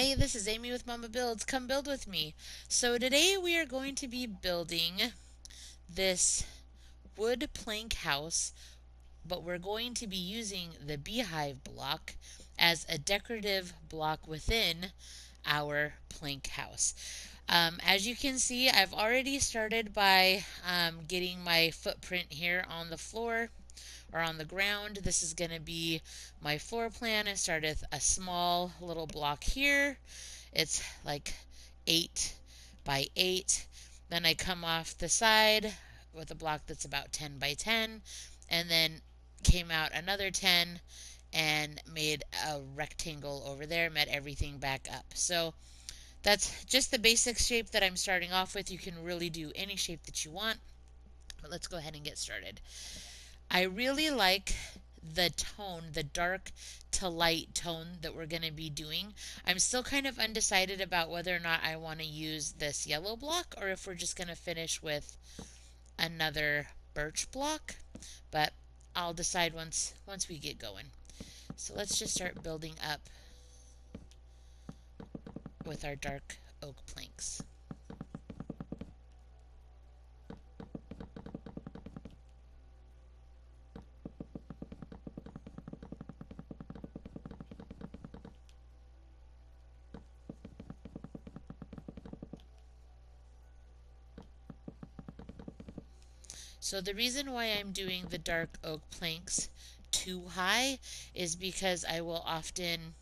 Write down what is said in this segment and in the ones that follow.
Hey, this is Amy with Momma-Builds. Come build with me. So today we are going to be building this wood plank house, but we're going to be using the beehive block as a decorative block within our plank house. As you can see, I've already started by getting my footprint here on the floor or on the ground. This is going to be my floor plan. I started with a small little block here. It's like 8 by 8. Then I come off the side with a block that's about 10 by 10, and then came out another 10 and made a rectangle over there, met everything back up. So that's just the basic shape that I'm starting off with. You can really do any shape that you want, but let's go ahead and get started. I really like the tone, the dark to light tone that we're going to be doing. I'm still kind of undecided about whether or not I want to use this yellow block or if we're just going to finish with another birch block, but I'll decide once we get going. So let's just start building up with our dark oak planks. So the reason why I'm doing the dark oak planks too high is because I will often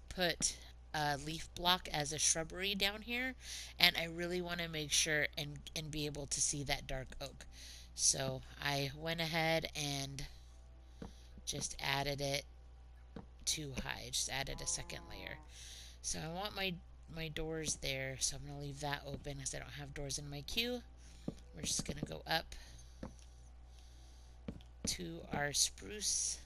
put a leaf block as a shrubbery down here, and I really want to make sure and be able to see that dark oak. So I went ahead and just added it too high, just added a second layer. So I want my doors there, so I'm going to leave that open because I don't have doors in my queue. We're just going to go up to our spruce.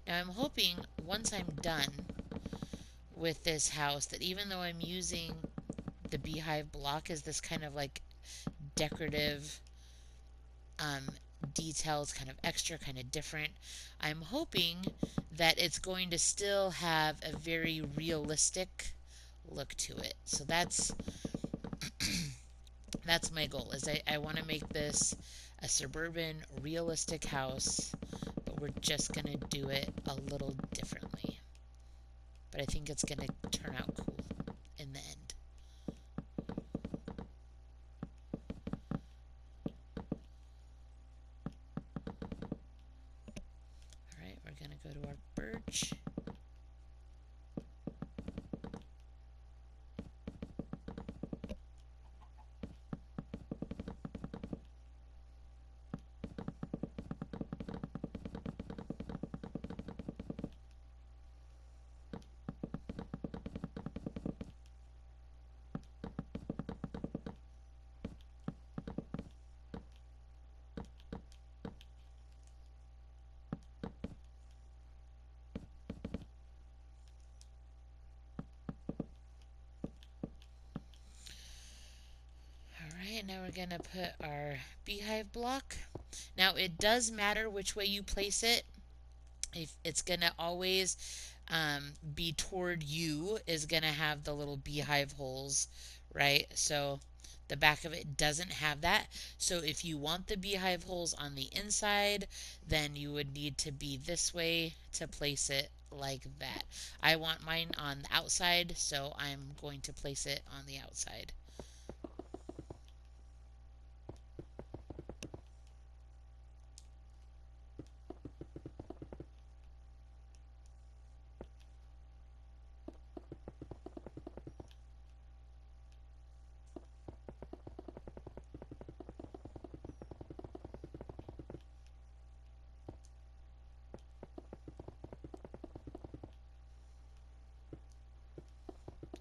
Now I'm hoping once I'm done with this house that even though I'm using the beehive block as this kind of like decorative um, details, kind of extra, kind of different, I'm hoping that it's going to still have a very realistic look to it. So that's my goal is I want to make this a suburban realistic house, but we're just going to do it a little differently. But I think it's going to turn out cool in the end. Alright, we're going to go to our birch. Alright, now we're going to put our beehive block. Now it does matter which way you place it. If it's going to always be toward you is going to have the little beehive holes, right? So the back of it doesn't have that. So if you want the beehive holes on the inside, then you would need to be this way to place it like that. I want mine on the outside, so I'm going to place it on the outside.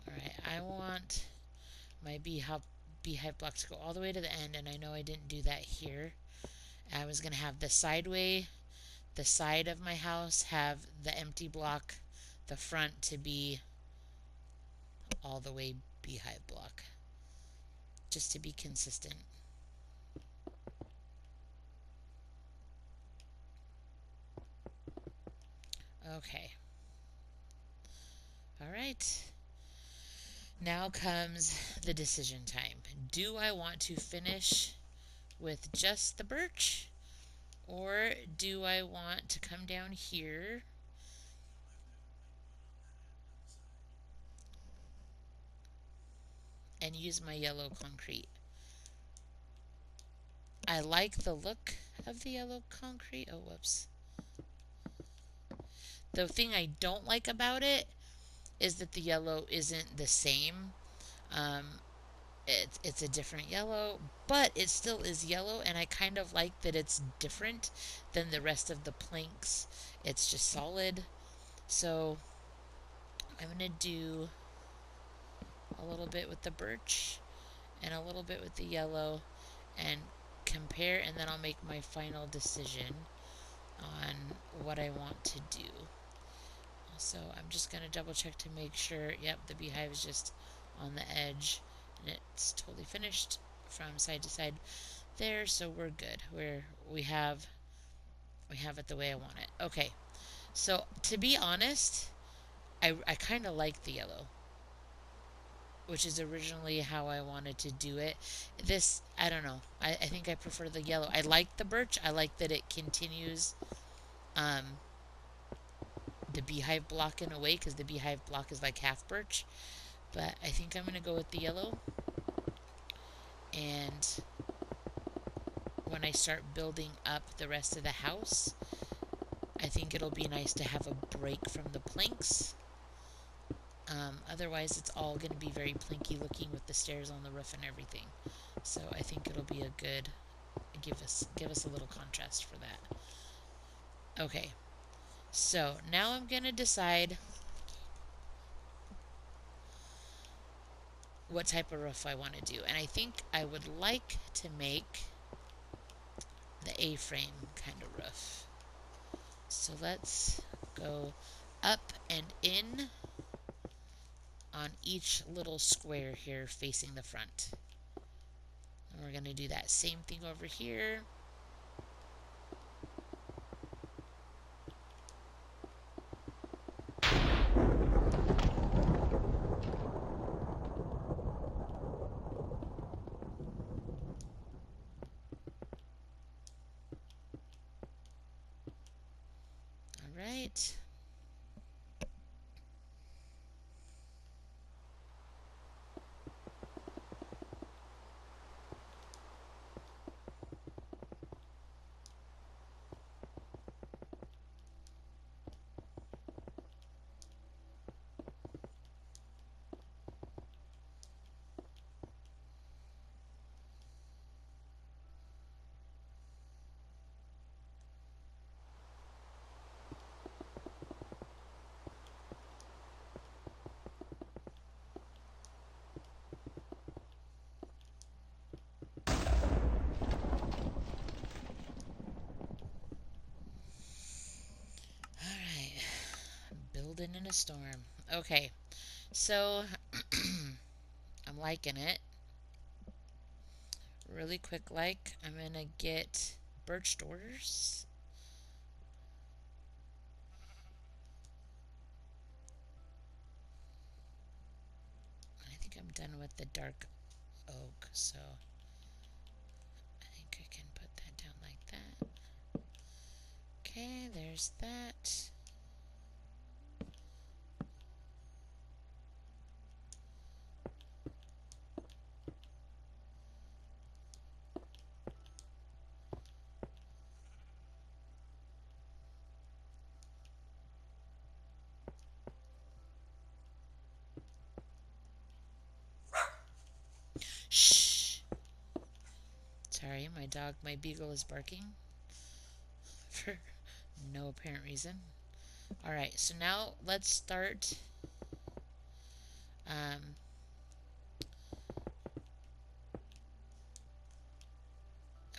Alright, I want my beehive block to go all the way to the end, and I know I didn't do that here. I was going to have the side of my house have the empty block the front to be all the way beehive block, just to be consistent. Okay. All right. Now comes the decision time. Do I want to finish with just the birch, or do I want to come down here and use my yellow concrete? I like the look of the yellow concrete. Oh, whoops. The thing I don't like about it is that the yellow isn't the same. Um, it's a different yellow, but it still is yellow, and I kind of like that it's different than the rest of the planks. It's just solid. So I'm going to do a little bit with the birch and a little bit with the yellow and compare, and then I'll make my final decision on what I want to do. So I'm just going to double check to make sure, yep, the beehive is just on the edge and it's totally finished from side to side there, so we're good. We have it the way I want it. Okay, so to be honest, I kind of like the yellow, which is originally how I wanted to do it. This, I don't know. I think I prefer the yellow. I like the birch. I like that it continues um, the beehive block in a way, because the beehive block is like half birch. But I think I'm going to go with the yellow. And when I start building up the rest of the house, I think it'll be nice to have a break from the planks. Otherwise, it's all going to be very planky looking with the stairs on the roof and everything. So I think it'll be a good give us a little contrast for that. Okay, so now I'm going to decide what type of roof I want to do, and I think I would like to make the A-frame kind of roof. So let's go up and in on each little square here facing the front. And we're going to do that same thing over here. All right. All right. Building in a storm. Okay. So I'm liking it. Really quick like. I'm going to get birch doors. I think I'm done with the dark oak, so I think I can put that down like that. Okay, there's that. Shh. Sorry, my beagle is barking for no apparent reason. Alright, so now let's start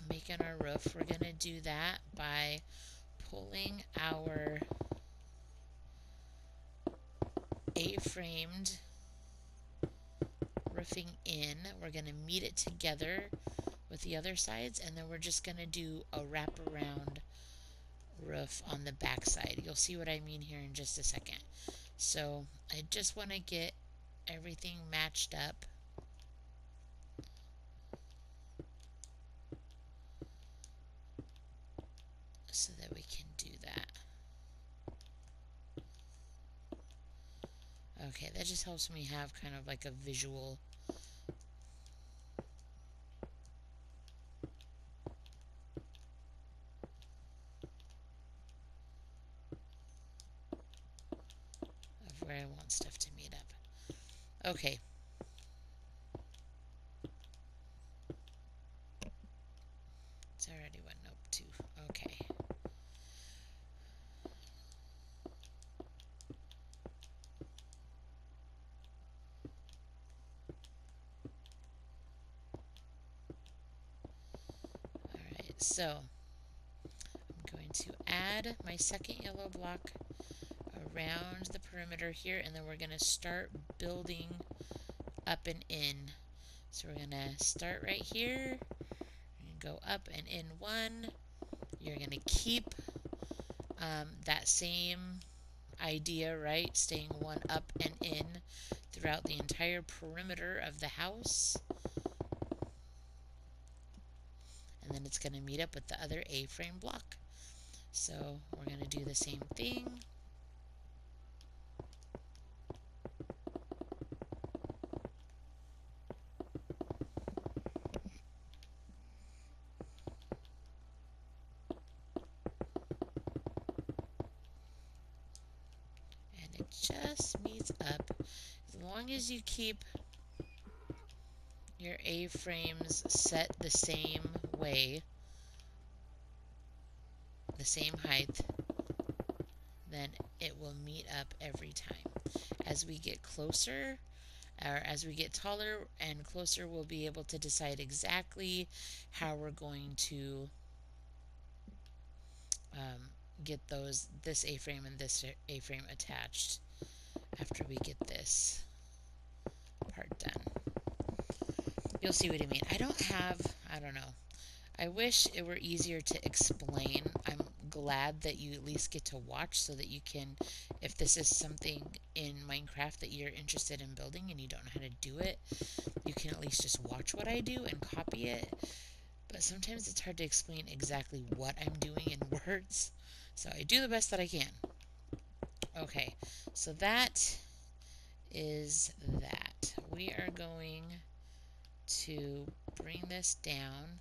making our roof. We're going to do that by pulling our A-framed roofing in. We're going to meet it together with the other sides, and then we're just going to do a wraparound roof on the back side. You'll see what I mean here in just a second. So I just want to get everything matched up. So that we can do that. Okay, that just helps me have kind of like a visual. Of where I want stuff to meet up. Okay. It's already one, nope, two. Okay. Alright, so I'm going to add my second yellow block around the perimeter here, and then we're going to start building up and in. So we're going to start right here, and go up and in one. You're going to keep that same idea, right? Staying one up and in throughout the entire perimeter of the house. And then it's going to meet up with the other A-frame block. So we're going to do the same thing. And it just meets up. As long as you keep your A-frames set the same way, the same height, then it will meet up every time. As we get closer, or as we get taller and closer, we'll be able to decide exactly how we're going to get this A-frame and this A-frame attached after we get this part done. You'll see what I mean. I don't know. I wish it were easier to explain. I'm glad that you at least get to watch so that you can, if this is something in Minecraft that you're interested in building and you don't know how to do it, you can at least just watch what I do and copy it. But sometimes it's hard to explain exactly what I'm doing in words. So I do the best that I can. Okay, so that is that. We are going to bring this down.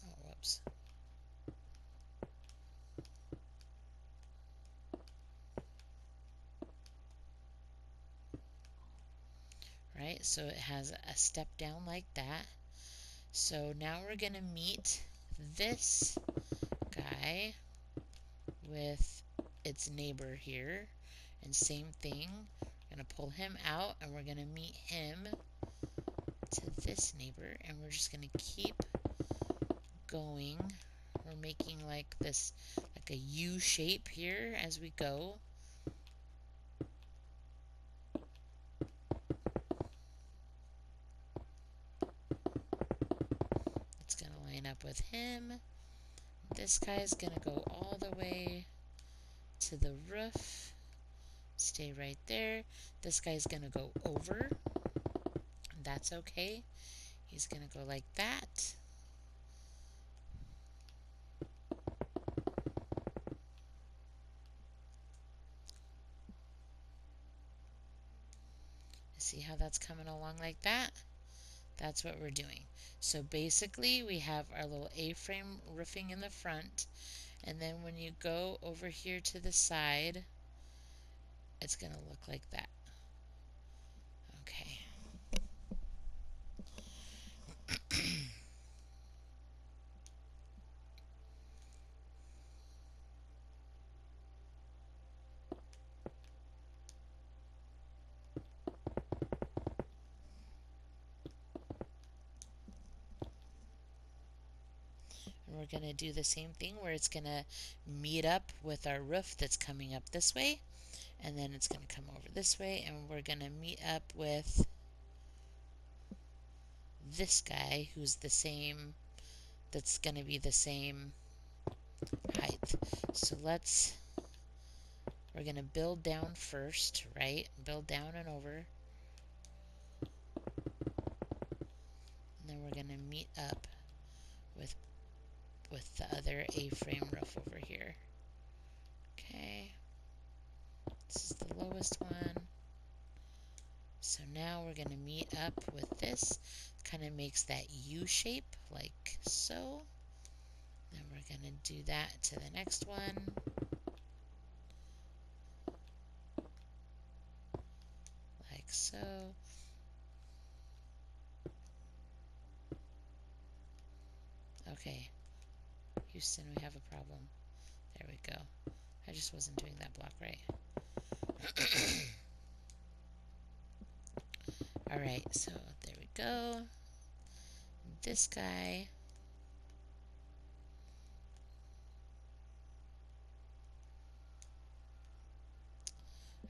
Oh, whoops. Right, so it has a step down like that. So now we're going to meet this guy with its neighbor here. And same thing, we're going to pull him out and we're going to meet him to this neighbor, and we're just going to keep going. We're making like this, like a U shape here as we go. It's going to line up with him. This guy's going to go all the way to the roof. Stay right there. This guy's going to go over. That's okay. He's going to go like that. See how that's coming along like that? That's what we're doing. So basically we have our little A-frame roofing in the front, and then when you go over here to the side, it's going to look like that. Okay. we're going to do the same thing where it's going to meet up with our roof that's coming up this way. And then it's going to come over this way, and we're going to meet up with this guy who's the same, that's going to be the same height. So we're going to build down first, right? Build down and over. And then we're going to meet up with the other A-frame roof over here. Okay. This is the lowest one. So now we're going to meet up with this. Kind of makes that U shape, like so. Then we're going to do that to the next one. Like so. Okay. Houston, we have a problem. There we go. I just wasn't doing that block right. Alright, so there we go. This guy.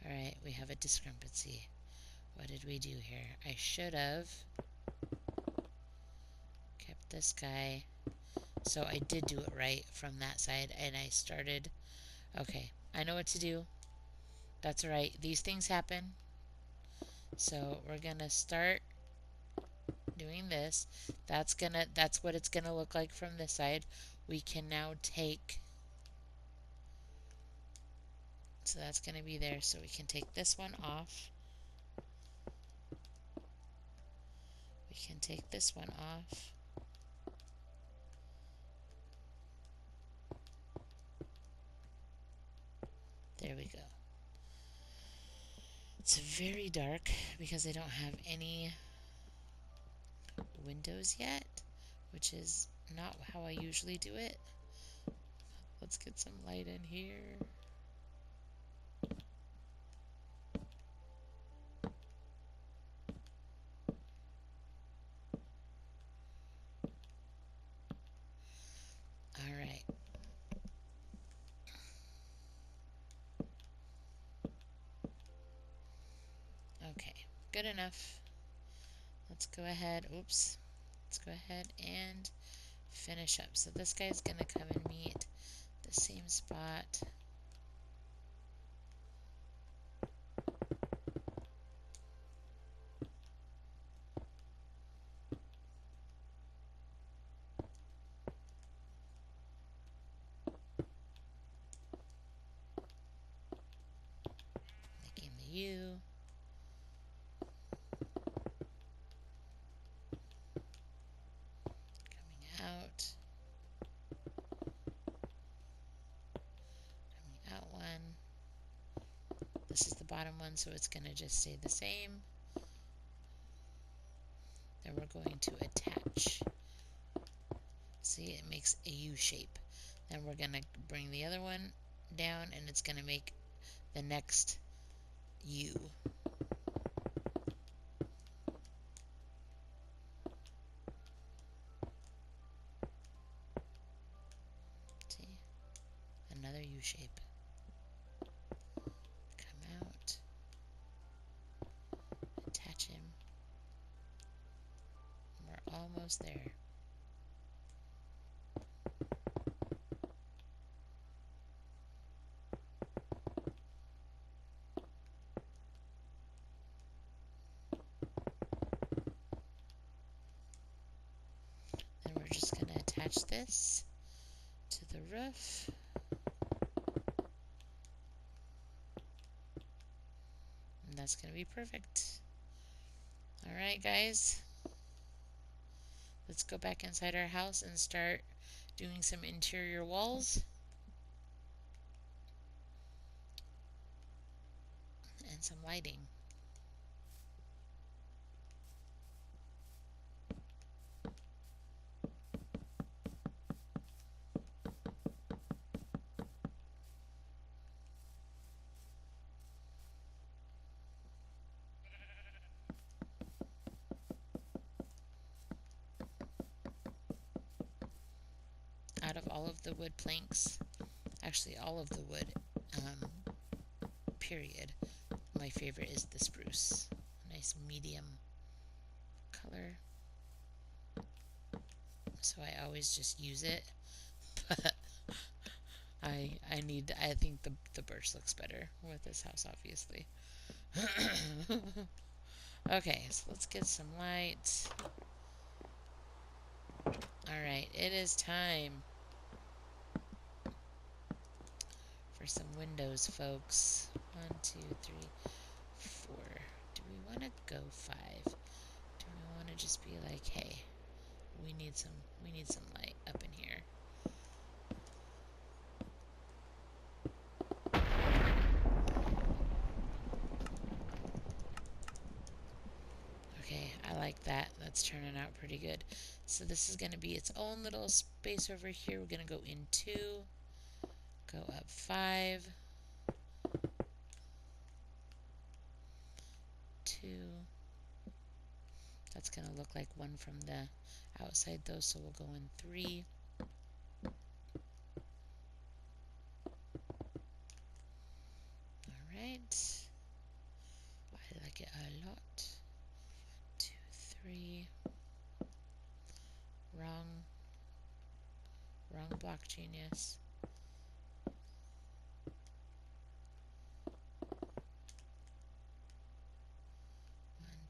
Alright, we have a discrepancy. What did we do here? I should have kept this guy. So I did do it right from that side, and I started. Okay, I know what to do. That's alright. These things happen. So we're gonna start doing this. That's what it's gonna look like from this side. We can now take, so that's gonna be there. So we can take this one off. We can take this one off. There we go. It's very dark because I don't have any windows yet, which is not how I usually do it. Let's get some light in here. Alright. Okay, good enough. Let's go ahead, oops. Let's go ahead and finish up. So this guy's gonna come and meet the same spot. Making the U. Coming out. Coming out one. This is the bottom one, so it's gonna just stay the same. Then we're going to attach. See, it makes a U shape. Then we're gonna bring the other one down, and it's gonna make the next U. See? Another U shape. Come out. Attach him. We're almost there. Then we're just going to attach this to the roof. And that's going to be perfect. Alright guys, let's go back inside our house and start doing some interior walls and some lighting. out of all of the wood planks, actually all of the wood, period, my favorite is the spruce. A nice medium color. So I always just use it. But I think the birch looks better with this house, obviously. Okay, so let's get some light. Alright, it is time for some windows, folks. 1, 2, 3, 4. Do we want to go 5? Do we want to just be like, hey, we need some light up in here. Okay, I like that. That's turning out pretty good. So this is going to be its own little space over here. We're going to go in 2, go up 5, 2. That's going to look like one from the outside though, so we'll go in 3. Alright. I like it a lot. 2, 3. Wrong block, genius. 1,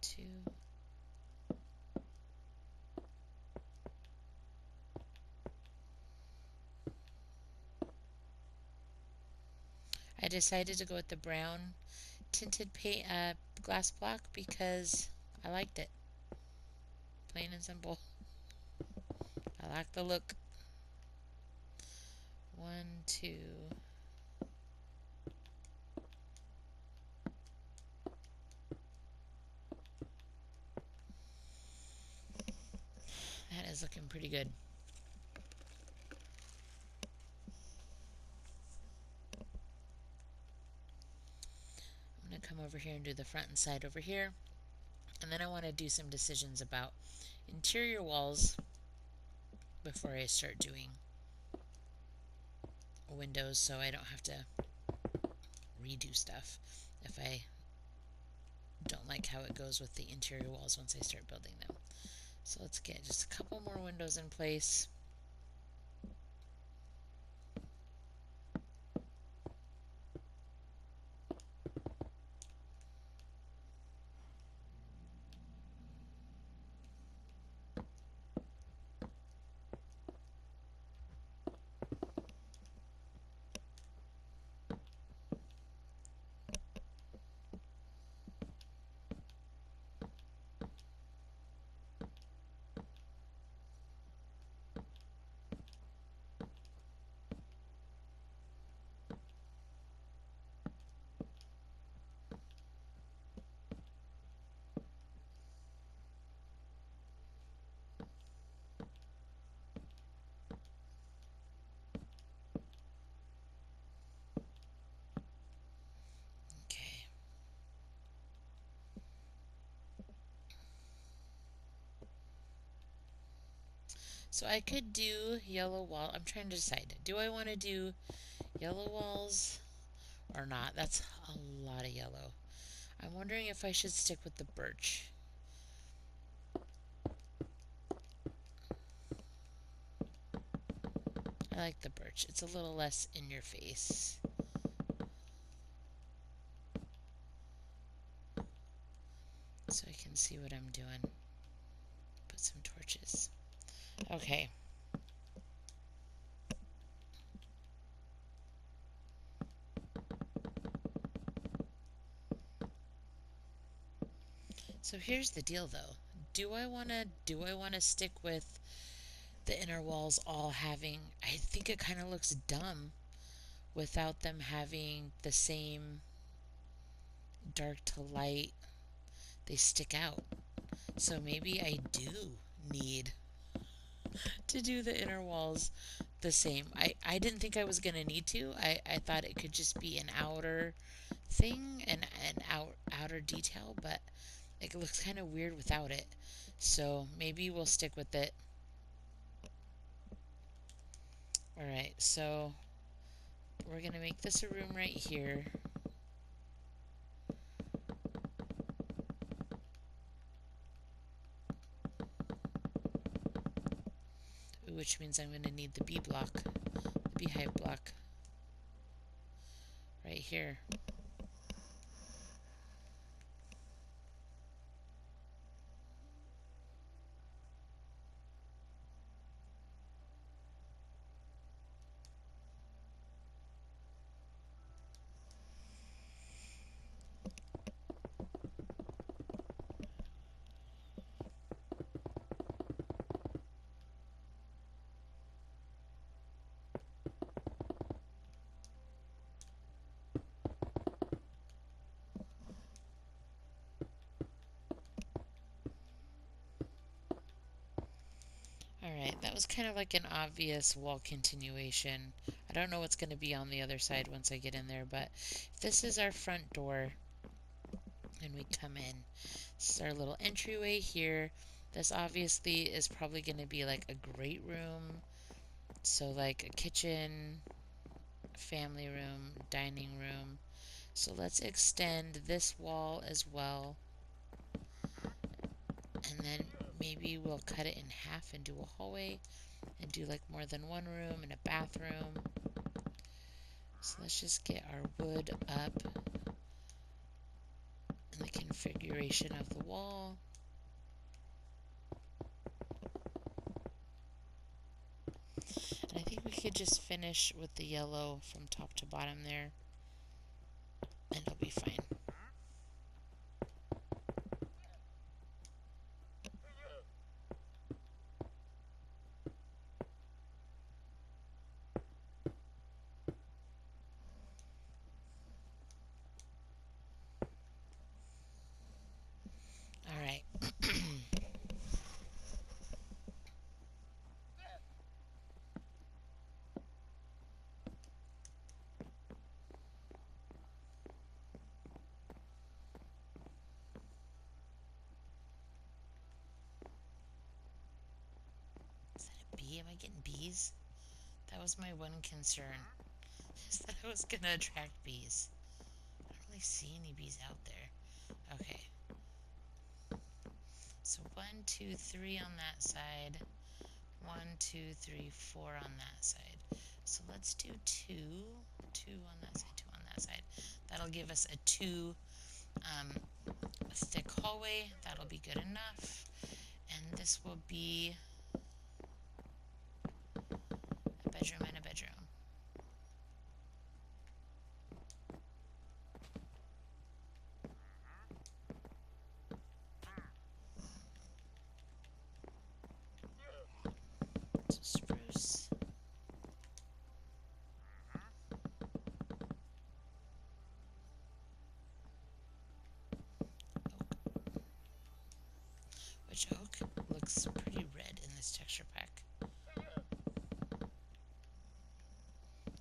2. I decided to go with the brown tinted paint glass block because I liked it. Plain and simple. I like the look. 1, 2. That is looking pretty good. I'm going to come over here and do the front and side over here. And then I want to do some decisions about interior walls before I start doing windows, so I don't have to redo stuff if I don't like how it goes with the interior walls once I start building them. So let's get just a couple more windows in place. Okay. So I could do yellow wall. I'm trying to decide. Do I want to do yellow walls or not? That's a lot of yellow. I'm wondering if I should stick with the birch. I like the birch. It's a little less in your face. So I can see what I'm doing. Put some torches. Okay. So here's the deal though. Do I wanna stick with the inner walls all having, I think it kind of looks dumb without them having the same dark to light. They stick out. So maybe I do need to do the inner walls the same. I didn't think I was going to need to. I thought it could just be an outer thing, an outer detail, but it looks kind of weird without it. So maybe we'll stick with it. Alright, so we're going to make this a room right here. Which means I'm going to need the bee block, the beehive block, right here. Alright, that was kind of like an obvious wall continuation. I don't know what's going to be on the other side once I get in there, but if this is our front door and we come in, this is our little entryway here. This obviously is probably going to be like a great room. So like a kitchen, family room, dining room. So let's extend this wall as well. And then maybe we'll cut it in half and do a hallway and do like more than one room and a bathroom. So let's just get our wood up and the configuration of the wall. And I think we could just finish with the yellow from top to bottom there, and it'll be fine. Alright. Is that a bee? Am I getting bees? That was my one concern, is that I was going to attract bees. I don't really see any bees out there. Okay. So 1, 2, 3 on that side. 1, 2, 3, 4 on that side. So let's do 2. 2 on that side, 2 on that side. That'll give us a 2 thick hallway. That'll be good enough. And this will be a bedroom and a bedroom. So spruce. Which oak looks pretty red in this texture pack.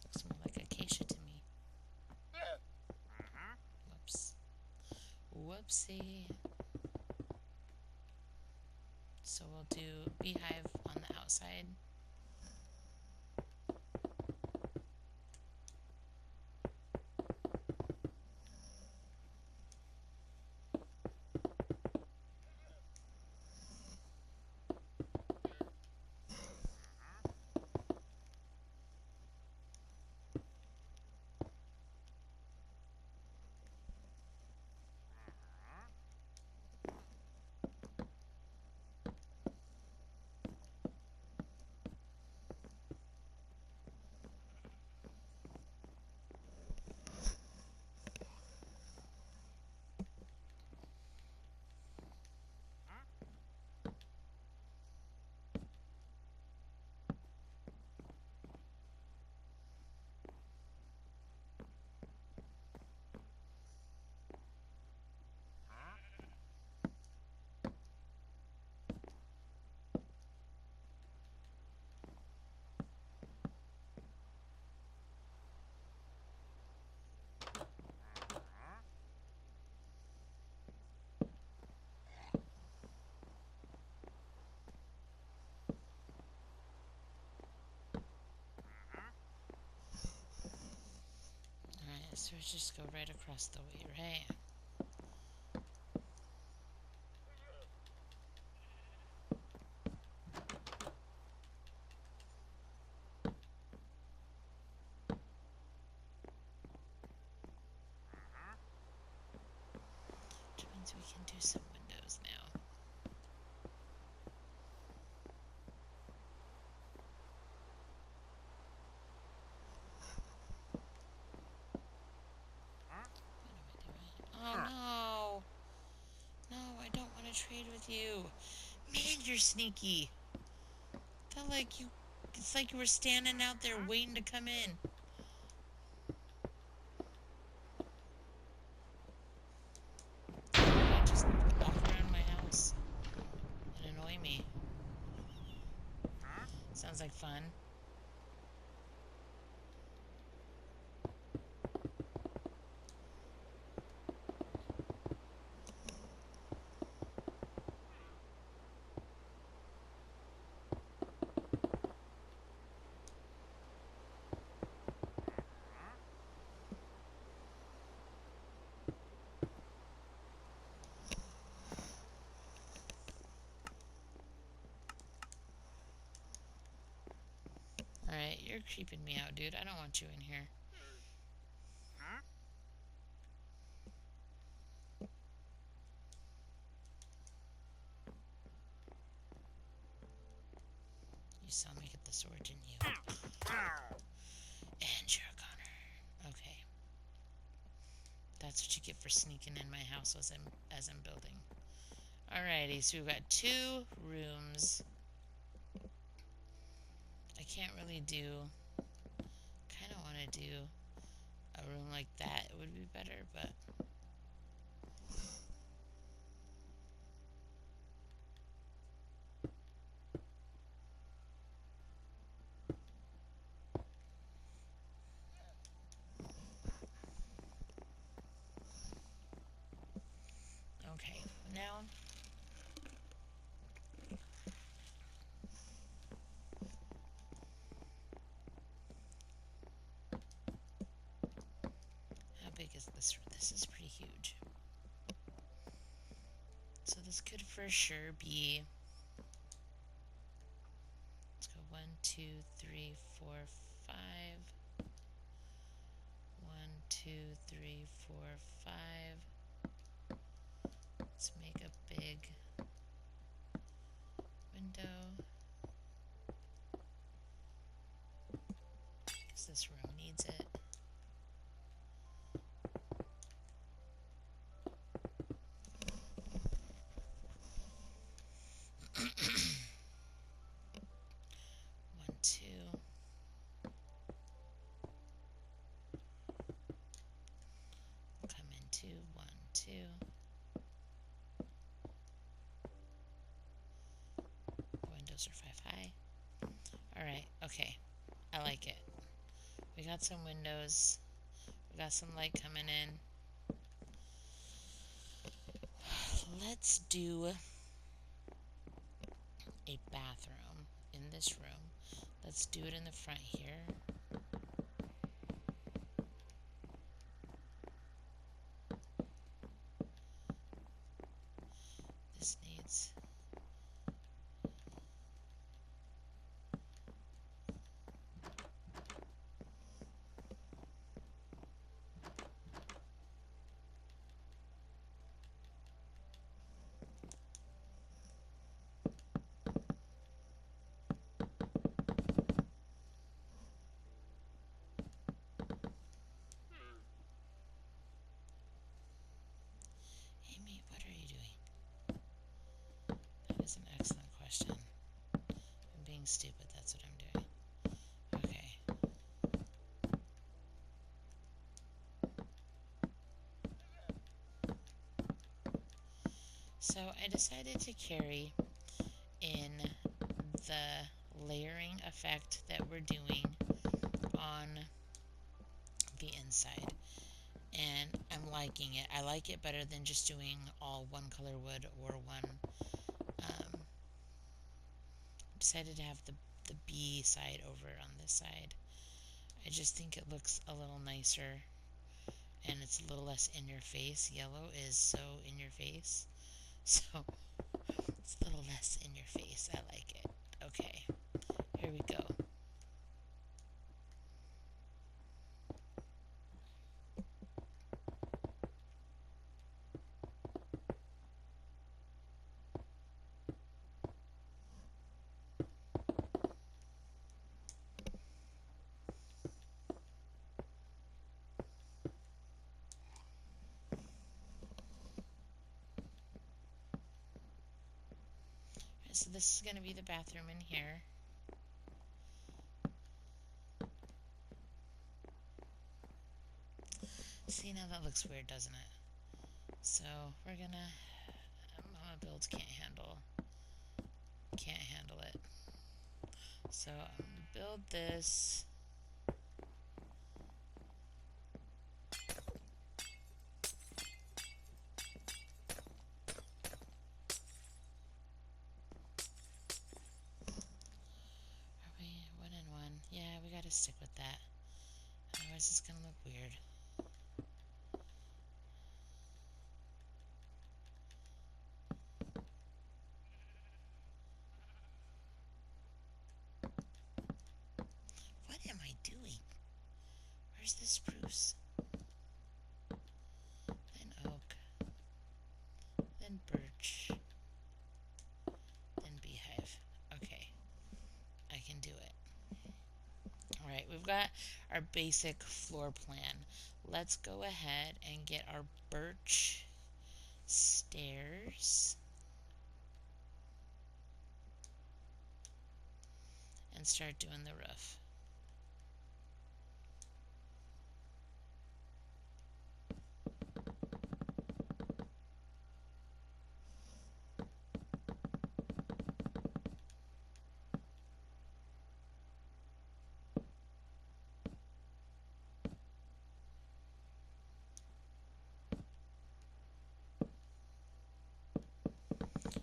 Looks more like acacia to me. Whoops. Whoopsie. So we'll do beehive on the outside. So we just go right across the way, right? Which means we can do some windows now. What am I doing? Oh no! No, I don't want to trade with you. Man, you're sneaky. Felt like you. It's like you were standing out there waiting to come in. You just walk around my house and annoy me. Sounds like fun. Alright, you're creeping me out, dude. I don't want you in here. You saw me get the sword, didn't you? And you're a goner. Okay. That's what you get for sneaking in my house as I'm building. Alrighty, so we've got 2 rooms. I can't really do... kind of want to do a room like that. It would be better, but... okay, now... how big is this room? This is pretty huge. So this could for sure be... let's go 1, 2, 3, 4, 5. 1, 2, 3, 4, 5. Let's make a big window. Because this room needs it. One, two. Come in 2, 1, 2. Windows are 5 high. Alright, okay. I like it. We got some windows. We got some light coming in. Let's do a bathroom in this room. Let's do it in the front here. This needs... Amy, what are you doing? That is an excellent question. I'm being stupid, that's what I'm doing. Okay. So I decided to carry in the layering effect that we're doing on the inside. And I'm liking it. I like it better than just doing all one color wood or one. Decided to have the bee side over on this side. I just think it looks a little nicer and it's a little less in your face. Yellow is so in your face. So it's a little less in your face. I like it. Okay, here we go. So this is going to be the bathroom in here. See, now that looks weird, doesn't it? So we're gonna, Momma-Builds can't handle it. So I'm gonna build this. Are we 1-1? Yeah, we gotta stick with that. Otherwise it's gonna look weird. What am I doing? Where's the spruce? Then oak. Then birch. Then beehive. Okay. I can do it. Alright, we've got our basic floor plan. Let's go ahead and get our birch stairs and start doing the roof.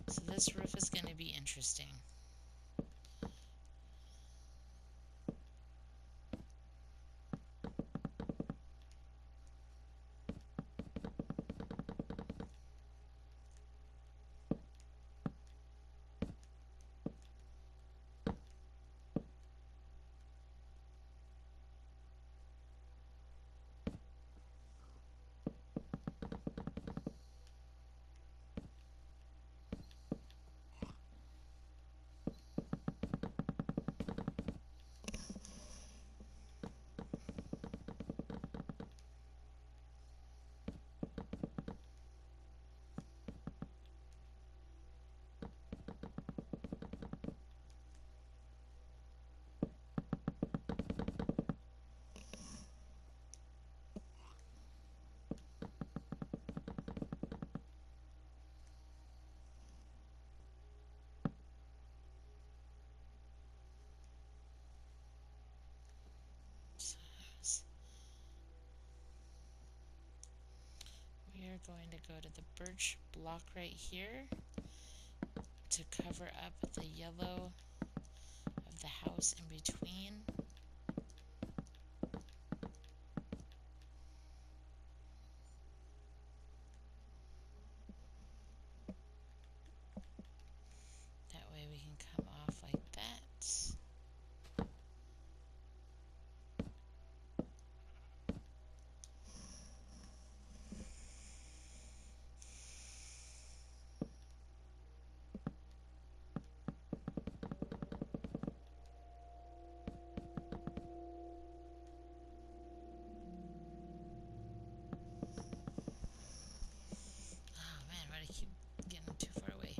So this roof is going to be interesting. We are going to go to the birch block right here to cover up the yellow of the house in between. That way we can come off like that. Oh man, why do I keep getting too far away?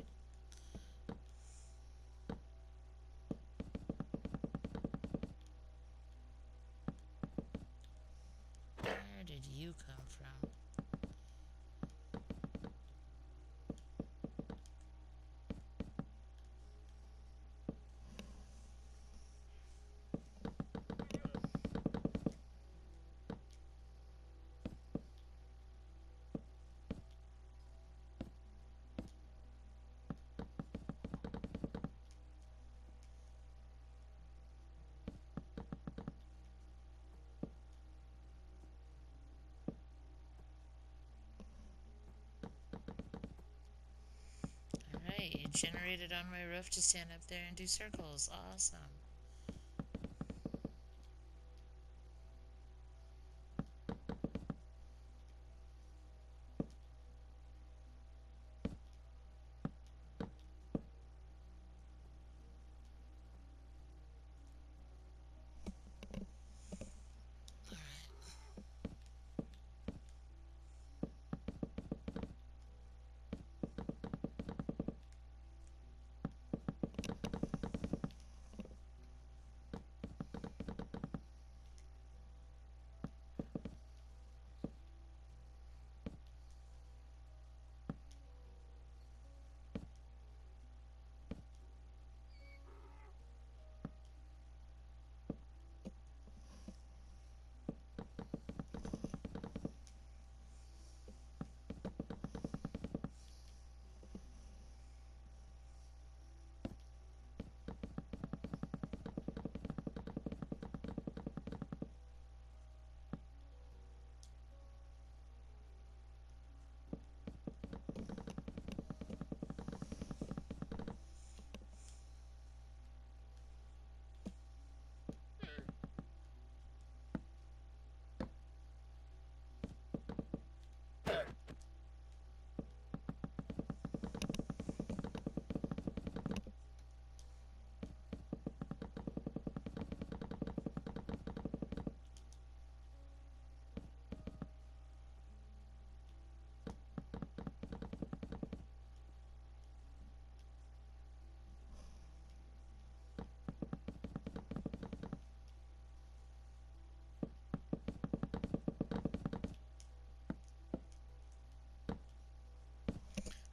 Where did you come from? generated on my roof to stand up there and do circles. Awesome.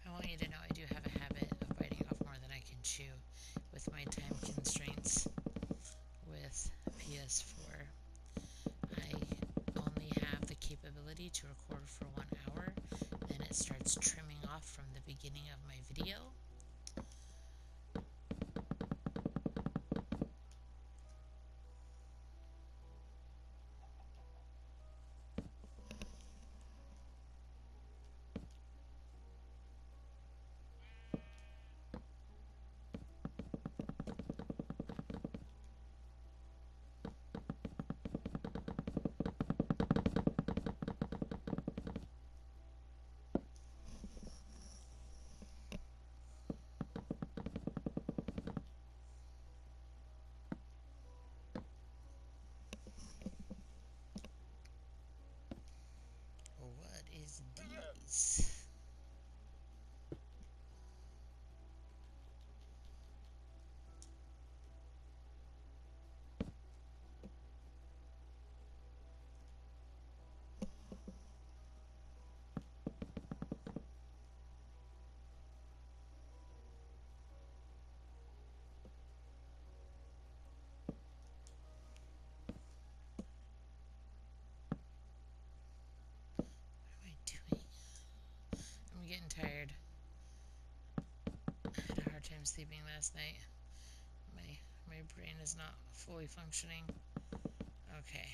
I want you to know I do have a habit of biting off more than I can chew with my time constraints with PS4. I only have the capability to record for 1 hour, then it starts trimming off from the beginning of my video. What is these? What am I doing? I'm getting tired. I had a hard time sleeping last night. My brain is not fully functioning. Okay.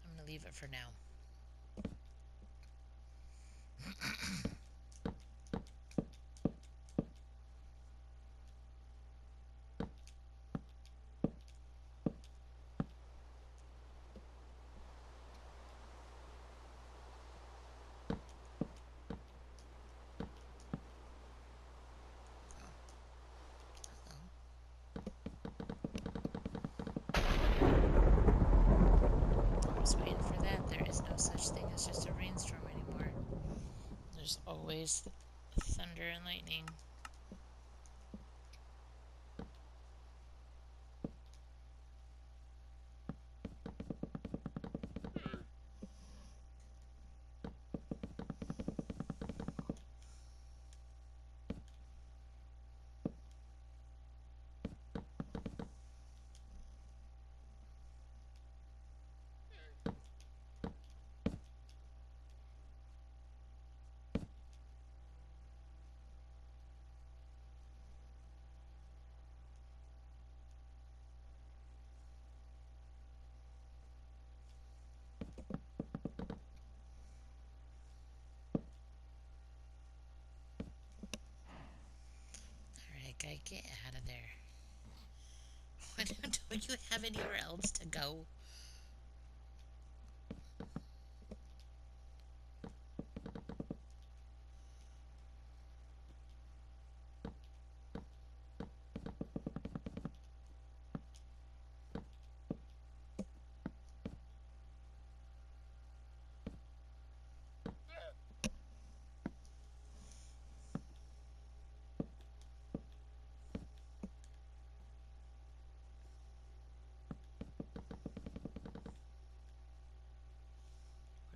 I'm going to leave it for now. I was waiting for that. There is no such thing as just a rainstorm anymore. There's always thunder and lightning. Okay, get out of there. Don't you have anywhere else to go?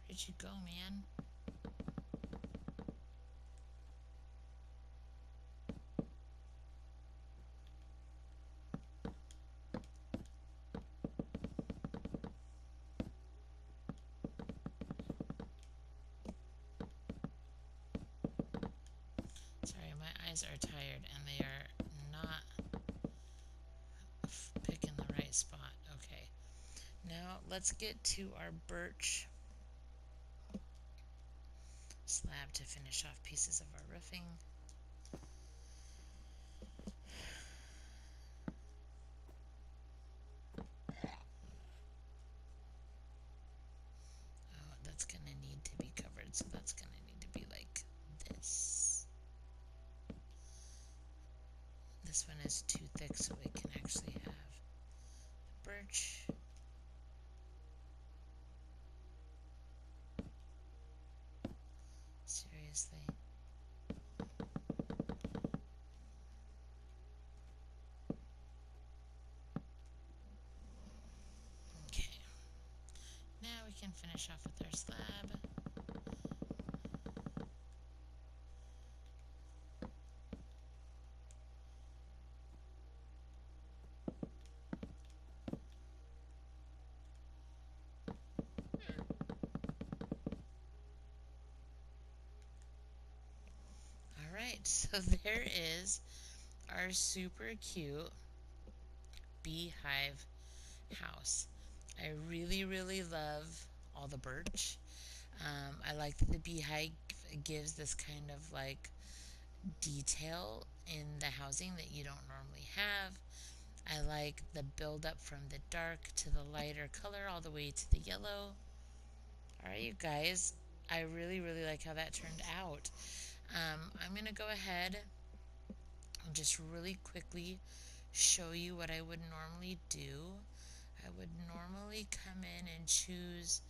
Where did you go, man? Sorry, my eyes are tired and they are not picking the right spot. Okay. Now let's get to our birch slab to finish off pieces of our roofing. Oh, that's gonna need to be covered, so that's gonna need to be like this. This one is too thick, so it can actually have birch. Seriously. Okay. Now we can finish off with our slab. Alright, so there is our super cute beehive house. I really, really love all the birch. I like that the beehive gives this kind of like detail in the housing that you don't normally have. I like the build up from the dark to the lighter color all the way to the yellow. Alright, you guys, I really, really like how that turned out. I'm going to go ahead and just really quickly show you what I would normally do. I would normally come in and choose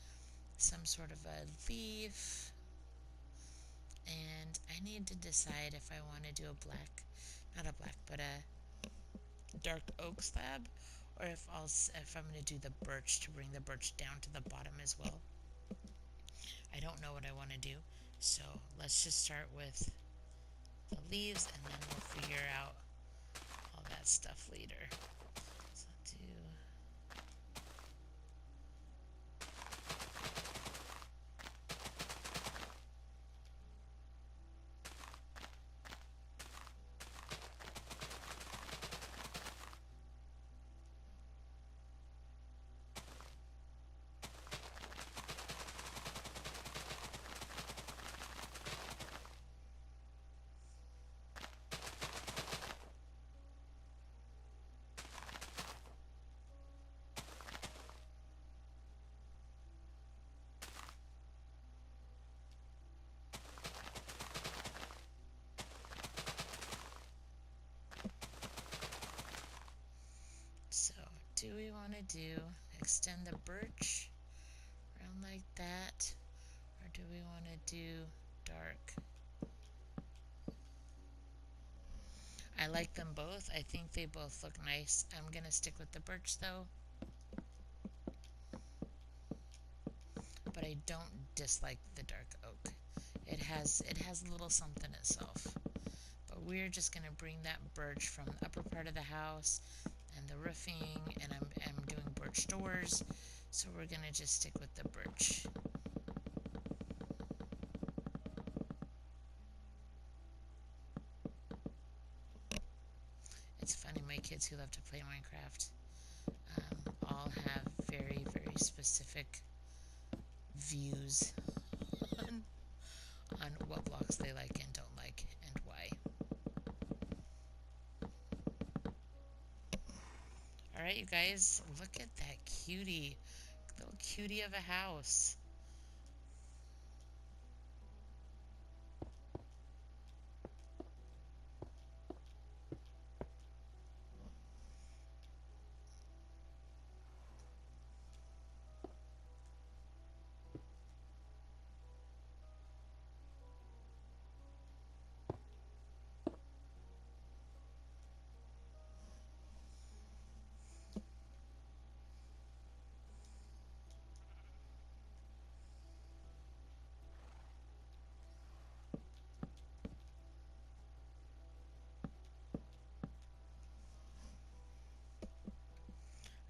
some sort of a leaf, and I need to decide if I want to do a black, not a black, but a dark oak slab, or if I'm going to do the birch to bring the birch down to the bottom as well. I don't know what I want to do, so let's just start with the leaves, and then we'll figure out all that stuff later. So I'll do So, do we want to extend the birch around like that, or do we want to do dark? I like them both. I think they both look nice. I'm going to stick with the birch though. But I don't dislike the dark oak. It has a little something itself. But we're just going to bring that birch from the upper part of the house and the roofing, and I'm doing birch doors, so we're going to just stick with the birch. It's funny, my kids who love to play Minecraft all have very, very specific views on what blocks they like and don't like and why. Alright, you guys, look at that cutie. Little cutie of a house.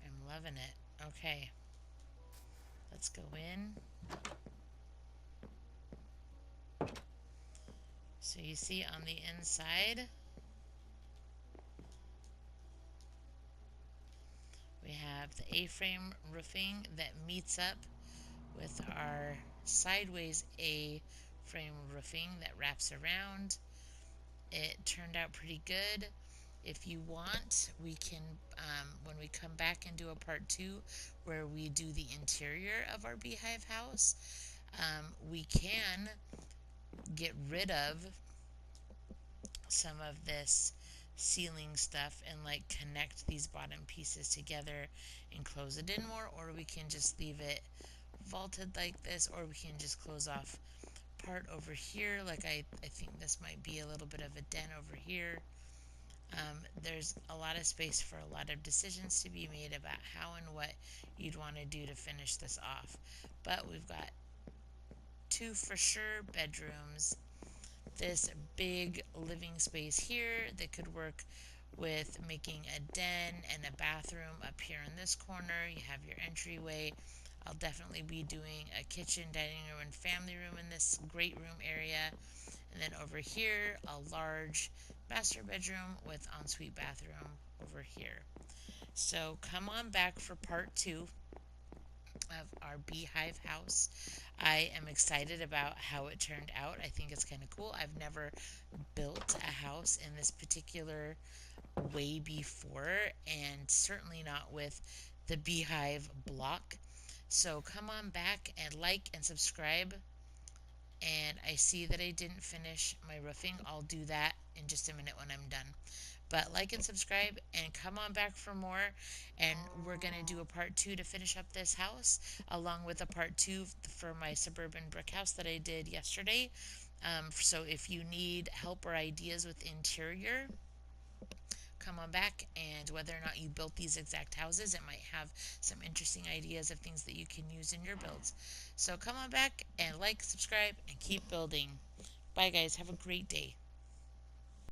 I'm loving it. Okay, let's go in. So you see on the inside, we have the A-frame roofing that meets up with our sideways A-frame roofing that wraps around. It turned out pretty good. If you want, we can, when we come back and do a part 2 where we do the interior of our beehive house, we can get rid of some of this ceiling stuff and like connect these bottom pieces together and close it in more, or we can just leave it vaulted like this, or we can just close off part over here. Like I think this might be a little bit of a den over here. There's a lot of space for a lot of decisions to be made about how and what you'd want to do to finish this off. But we've got 2 for sure bedrooms, this big living space here that could work with making a den and a bathroom up here in this corner. You have your entryway. I'll definitely be doing a kitchen, dining room, and family room in this great room area. And then over here, a large master bedroom with ensuite bathroom over here. So come on back for part 2 of our beehive house. I am excited about how it turned out. I think it's kind of cool. I've never built a house in this particular way before, and certainly not with the beehive block. So come on back and like and subscribe. And I see that I didn't finish my roofing. I'll do that in just a minute when I'm done. But like and subscribe and come on back for more. And we're going to do a part 2 to finish up this house, along with a part 2 for my suburban brick house that I did yesterday. So if you need help or ideas with interior, come on back. And whether or not you built these exact houses, it might have some interesting ideas of things that you can use in your builds. So come on back and like, subscribe, and keep building. Bye guys, have a great day.